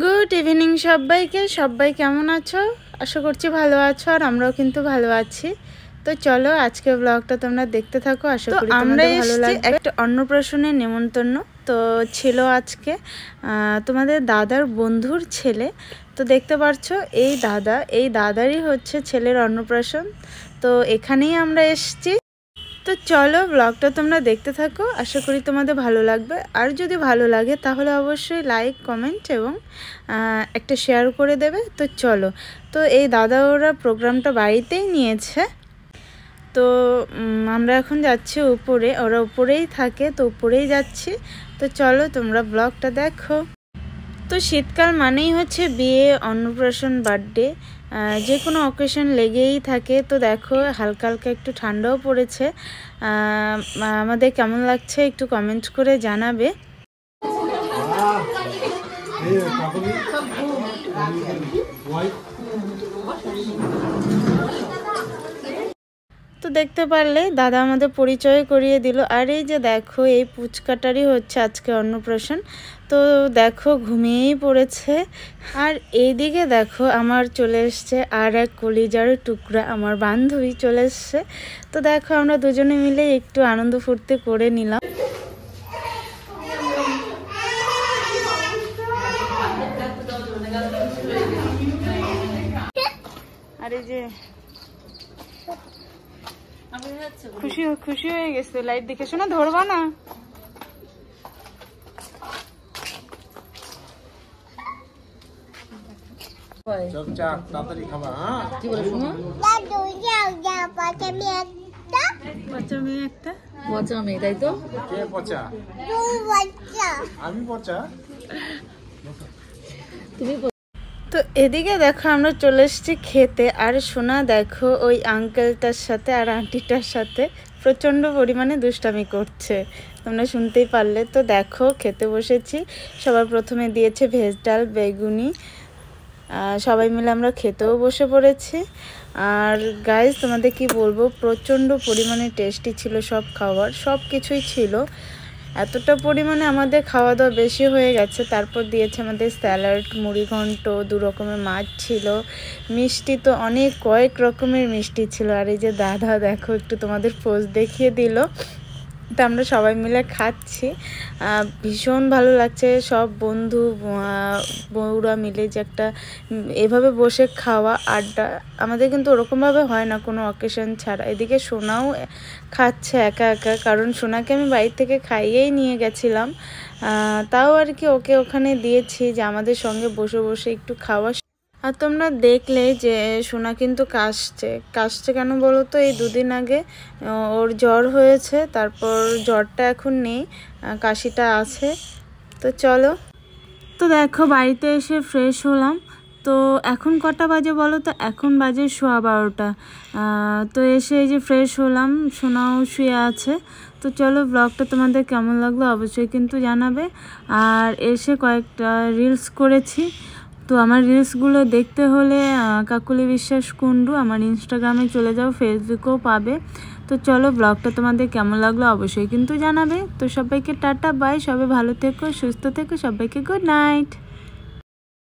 Good evening সবাইকে। সবাই কেমন আছো? আশা করছি ভালো আছো, আর আমরাও কিন্তু ভালো আছি। তো চলো আজকে ব্লগটা তোমরা দেখতে থাকো, আশা করি তোমাদের ভালো লাগবে। একটা অন্নপ্রাশনের নেমন্তন্ন তো ছিল আজকে, তোমাদের দাদার বন্ধুর ছেলে। তো দেখতে পাচ্ছ এই দাদারই হচ্ছে ছেলের অন্নপ্রাশন। তো এখানেই আমরা এসেছি। তো চলো ব্লগটা তোমরা দেখতে থাকো, আশা করি তোমাদের ভালো লাগবে। আর যদি ভালো লাগে তাহলে অবশ্যই লাইক, কমেন্ট এবং একটা শেয়ার করে দেবে। তো চলো, তো এই দাদা ওরা প্রোগ্রামটা বাড়িতেই নিয়েছে। তো আমরা এখন যাচ্ছি উপরে, ওরা উপরেই থাকে, তো উপরেই যাচ্ছি। তো চলো তোমরা ব্লগটা দেখো। তো শীতকাল মানেই হচ্ছে বিয়ে, অন্নপ্রাশন, বার্থডে, যে কোনো অকেশন লেগেই থাকে। তো দেখো হালকা হালকা একটু ঠান্ডাও পড়েছে। আমাদের কেমন লাগছে একটু কমেন্ট করে জানাবে। তো দেখতে পারলে দাদা আমাদের পরিচয় করিয়ে দিল। আর এই যে দেখো এই পুচকাটারই হচ্ছে আজকে অন্নপ্রাশন। তো দেখো ঘুমিয়েই পড়েছে। আর এইদিকে দেখো আমার চলে এসছে আর এক কলিজার টুকরা, আমার বান্ধবী চলে এসছে। তো দেখো আমরা দুজনে মিলে একটু আনন্দ ফুর্তি করে নিলাম। আর এই যে খুশি হয়ে গেছে লাইট দেখে। শোনা ধরবা না? পচা মেয়ে একটা, পচা মেয়ে, তাই তো? তো এদিকে দেখো আমরা চলে এসেছি খেতে। আর সোনা দেখো ওই আঙ্কেলটার সাথে আর আন্টিটার সাথে প্রচণ্ড পরিমাণে দুষ্টামি করছে, তোমরা শুনতেই পারলে। তো দেখো খেতে বসেছি, সবার প্রথমে দিয়েছে ভেজ ডাল, বেগুনি। সবাই মিলে আমরা খেতেও বসে পড়েছি। আর গাইস তোমাদের কি বলবো, প্রচণ্ড পরিমাণে টেস্টি ছিল সব খাবার, সব কিছুই ছিল। এতটা পরিমাণে আমাদের খাওয়া দাওয়া বেশি হয়ে গেছে। তারপর দিয়েছে আমাদের স্যালাড, মুড়ি ঘন্ট, 2 রকমের মাছ ছিল, মিষ্টি তো অনেক কয়েক রকমের মিষ্টি ছিল। আর এই যে দাদা দেখো একটু তোমাদের পোজ দেখিয়ে দিল। তো আমরা সবাই মিলে খাচ্ছি, ভীষণ ভালো লাগছে। সব বন্ধু বউরা মিলে যে একটা এভাবে বসে খাওয়া, আড্ডা, আমাদের কিন্তু ওরকমভাবে হয় না কোনো অকেশন ছাড়া। এদিকে সোনাও খাচ্ছে একা একা, কারণ সোনাকে আমি বাড়ি থেকে খাইয়েই নিয়ে গেছিলাম। তাও আর কি ওকে ওখানে দিয়েছি যে আমাদের সঙ্গে বসে বসে একটু খাওয়া। আর তোমরা দেখলে যে সোনা কিন্তু কাশছে কেন বলো তো? এই 2 দিন আগে ওর জ্বর হয়েছে, তারপর জ্বরটা এখন নেই, কাশিটা আছে। তো চলো, তো দেখো বাড়িতে এসে ফ্রেশ হলাম। তো এখন কটা বাজে বলো তো? এখন বাজে 12:15। তো এসে এই যে ফ্রেশ হলাম, সোনাও শুয়ে আছে। তো চলো ব্লগটা তোমাদের কেমন লাগলো অবশ্যই কিন্তু জানাবে। আর এসে কয়েকটা রিলস করেছি। তো আমার রিলসগুলো দেখতে হলে কাকুলি বিশ্বাস কুন্ডু আমার ইনস্টাগ্রামে চলে যাও, ফেসবুকেও পাবে। তো চলো ব্লগটা তোমাদের কেমন লাগলো অবশ্যই কিন্তু জানাবে। তো সবাইকে টাটা বাই, সবাই ভালো থেকো, সুস্থ থেকো, সবাইকে গুড নাইট।